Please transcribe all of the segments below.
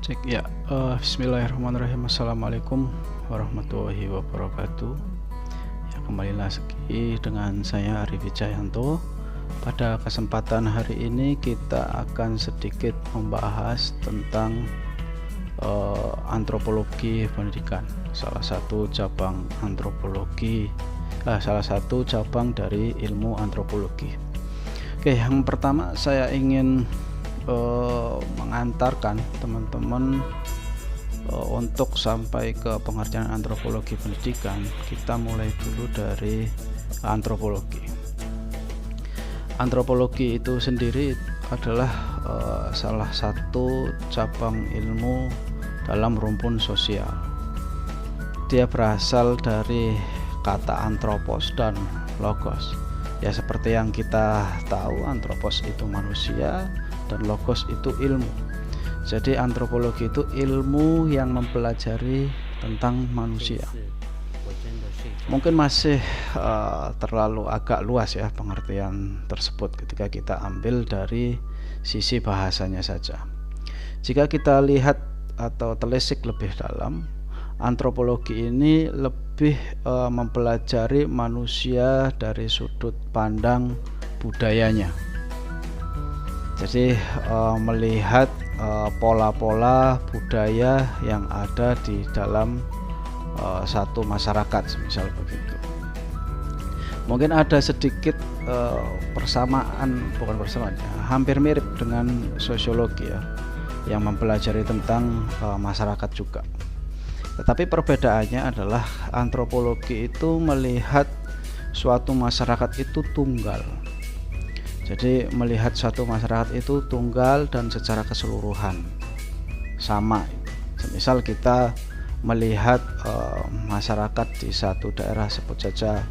Cek ya, Bismillahirrahmanirrahim. Assalamualaikum warahmatullahi wabarakatuh. Ya, kembali lagi dengan saya Arif Wijayanto. Pada kesempatan hari ini kita akan sedikit membahas tentang antropologi pendidikan, salah satu cabang dari ilmu antropologi. Oke, yang pertama saya ingin mengantarkan teman-teman untuk sampai ke pengertian antropologi pendidikan. Kita mulai dulu dari antropologi. Antropologi itu sendiri adalah salah satu cabang ilmu dalam rumpun sosial. Dia berasal dari kata anthropos dan logos. Ya, seperti yang kita tahu, anthropos itu manusia dan logos itu ilmu. Jadi antropologi itu ilmu yang mempelajari tentang manusia. Mungkin masih terlalu agak luas ya pengertian tersebut ketika kita ambil dari sisi bahasanya saja. Jika kita lihat atau telisik lebih dalam, antropologi ini lebih mempelajari manusia dari sudut pandang budayanya. Jadi melihat pola-pola budaya yang ada di dalam satu masyarakat, misal begitu. Mungkin ada sedikit hampir mirip dengan sosiologi ya, yang mempelajari tentang masyarakat juga. Tetapi perbedaannya adalah antropologi itu melihat suatu masyarakat itu tunggal. Jadi melihat suatu masyarakat itu tunggal dan secara keseluruhan sama. Misal kita melihat masyarakat di satu daerah, sebut saja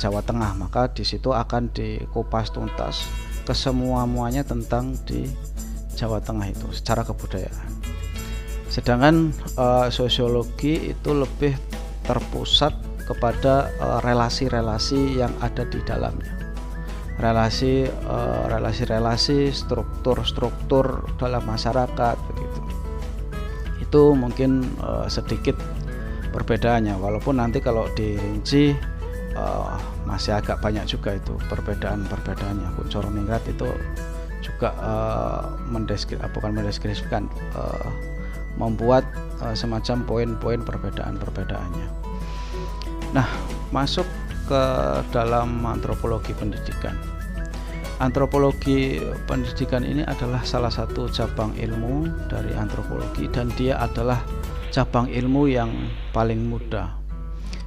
Jawa Tengah, maka di situ akan dikupas tuntas kesemua-muanya tentang di Jawa Tengah itu secara kebudayaan. Sedangkan sosiologi itu lebih terpusat kepada relasi-relasi yang ada di dalamnya. Relasi-relasi, struktur-struktur dalam masyarakat begitu. Itu mungkin sedikit perbedaannya, walaupun nanti kalau dirinci masih agak banyak juga itu perbedaan-perbedaannya. Kunchoro-ningrat itu juga mendeskripsikan membuat semacam poin-poin perbedaan-perbedaannya. Nah, masuk ke dalam antropologi pendidikan. Antropologi pendidikan ini adalah salah satu cabang ilmu dari antropologi, dan dia adalah cabang ilmu yang paling muda.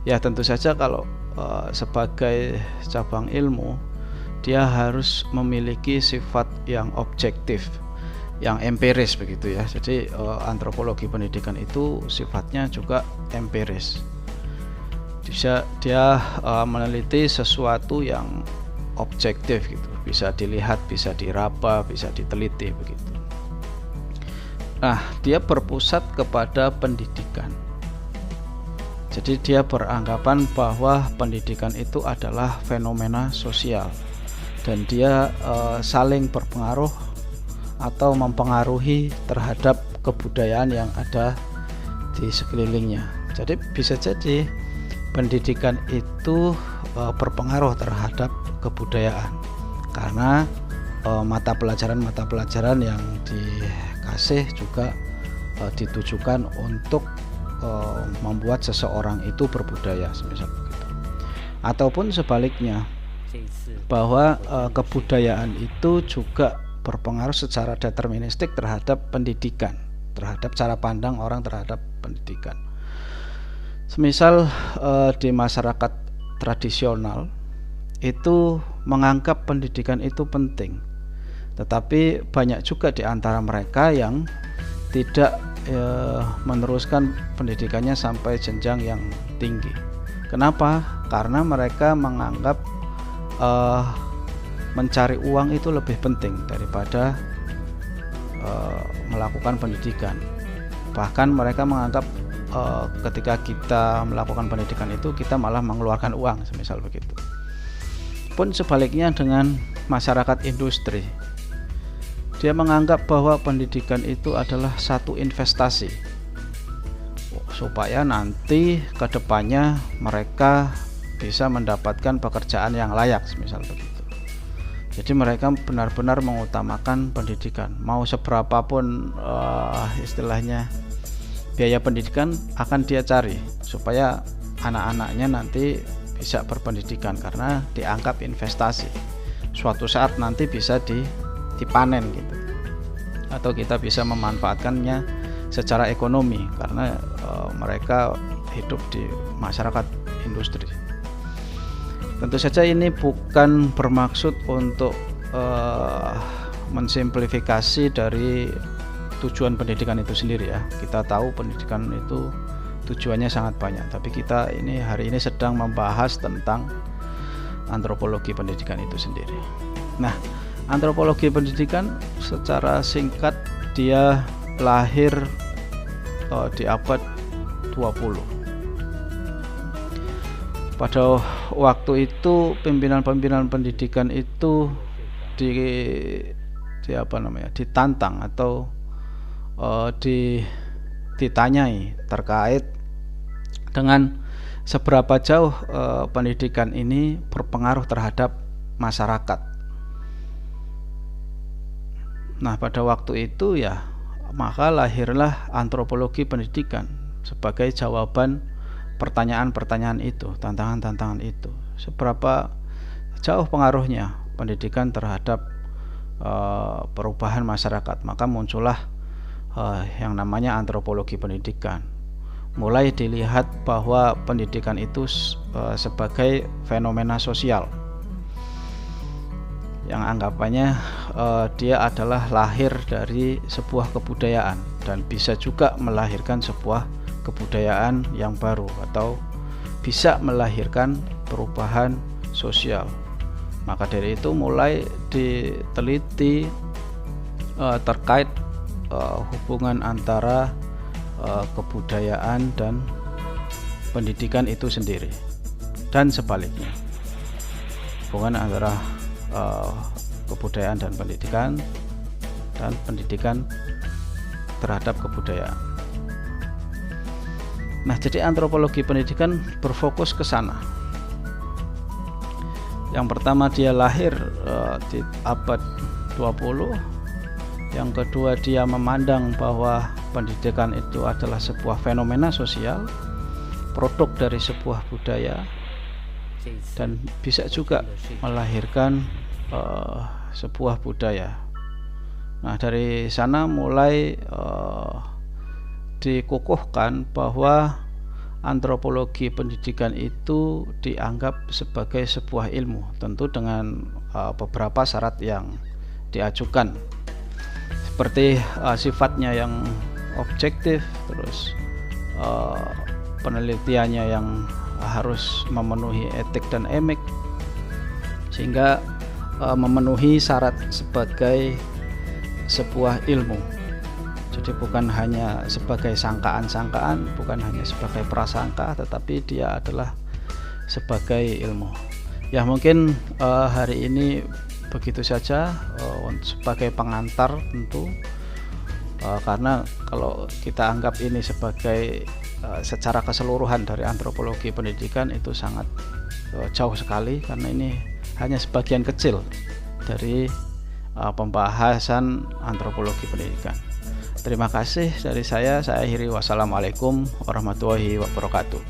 Ya, tentu saja kalau sebagai cabang ilmu dia harus memiliki sifat yang objektif, yang empiris begitu ya. Jadi antropologi pendidikan itu sifatnya juga empiris. Dia meneliti sesuatu yang objektif gitu, bisa dilihat, bisa diraba, bisa diteliti begitu. Nah, dia berpusat kepada pendidikan. Jadi dia beranggapan bahwa pendidikan itu adalah fenomena sosial, dan dia saling berpengaruh atau mempengaruhi terhadap kebudayaan yang ada di sekelilingnya. Jadi bisa jadi pendidikan itu berpengaruh terhadap kebudayaan, karena mata pelajaran yang dikasih juga ditujukan untuk membuat seseorang itu berbudaya, semisal begitu. Ataupun sebaliknya, bahwa kebudayaan itu juga berpengaruh secara deterministik terhadap pendidikan, terhadap cara pandang orang terhadap pendidikan. Semisal di masyarakat tradisional itu menganggap pendidikan itu penting, tetapi banyak juga di antara mereka yang tidak meneruskan pendidikannya sampai jenjang yang tinggi. Kenapa? Karena mereka menganggap mencari uang itu lebih penting daripada melakukan pendidikan. Bahkan mereka menganggap ketika kita melakukan pendidikan itu kita malah mengeluarkan uang, semisal begitu. Pun sebaliknya dengan masyarakat industri, Dia menganggap bahwa pendidikan itu adalah satu investasi supaya nanti kedepannya mereka bisa mendapatkan pekerjaan yang layak, misal begitu. Jadi mereka benar-benar mengutamakan pendidikan. Mau seberapapun istilahnya biaya pendidikan akan dia cari supaya anak-anaknya nanti bisa berpendidikan, karena dianggap investasi. Suatu saat nanti bisa dipanen gitu, atau kita bisa memanfaatkannya secara ekonomi, karena mereka hidup di masyarakat industri. Tentu saja ini bukan bermaksud untuk mensimplifikasi dari tujuan pendidikan itu sendiri ya. Kita tahu pendidikan itu tujuannya sangat banyak, tapi kita hari ini sedang membahas tentang antropologi pendidikan itu sendiri. Nah, antropologi pendidikan secara singkat dia lahir di abad 20. Pada waktu itu pimpinan-pimpinan pendidikan itu ditantang atau ditanyai terkait dengan seberapa jauh pendidikan ini berpengaruh terhadap masyarakat. Nah, pada waktu itu ya, maka lahirlah antropologi pendidikan sebagai jawaban pertanyaan-pertanyaan itu, tantangan-tantangan itu. Seberapa jauh pengaruhnya pendidikan terhadap perubahan masyarakat, maka muncullah yang namanya antropologi pendidikan. Mulai dilihat bahwa pendidikan itu sebagai fenomena sosial yang anggapannya dia adalah lahir dari sebuah kebudayaan dan bisa juga melahirkan sebuah kebudayaan yang baru atau bisa melahirkan perubahan sosial. Maka dari itu mulai diteliti terkait hubungan antara kebudayaan dan pendidikan itu sendiri, dan sebaliknya, hubungan antara kebudayaan dan pendidikan terhadap kebudayaan. Nah, jadi antropologi pendidikan berfokus ke sana. Yang pertama, dia lahir di abad 20. Yang kedua, dia memandang bahwa pendidikan itu adalah sebuah fenomena sosial, produk dari sebuah budaya, dan bisa juga melahirkan sebuah budaya. Nah, dari sana mulai dikukuhkan bahwa antropologi pendidikan itu dianggap sebagai sebuah ilmu, tentu dengan beberapa syarat yang diajukan, seperti sifatnya yang objektif, terus penelitiannya yang harus memenuhi etik dan emik, sehingga memenuhi syarat sebagai sebuah ilmu. Jadi bukan hanya sebagai sangkaan-sangkaan, bukan hanya sebagai prasangka, tetapi dia adalah sebagai ilmu. Ya, mungkin hari ini begitu saja sebagai pengantar tentu, karena kalau kita anggap ini sebagai secara keseluruhan dari antropologi pendidikan itu sangat jauh sekali, karena ini hanya sebagian kecil dari pembahasan antropologi pendidikan. Terima kasih dari saya akhiri. Wassalamualaikum warahmatullahi wabarakatuh.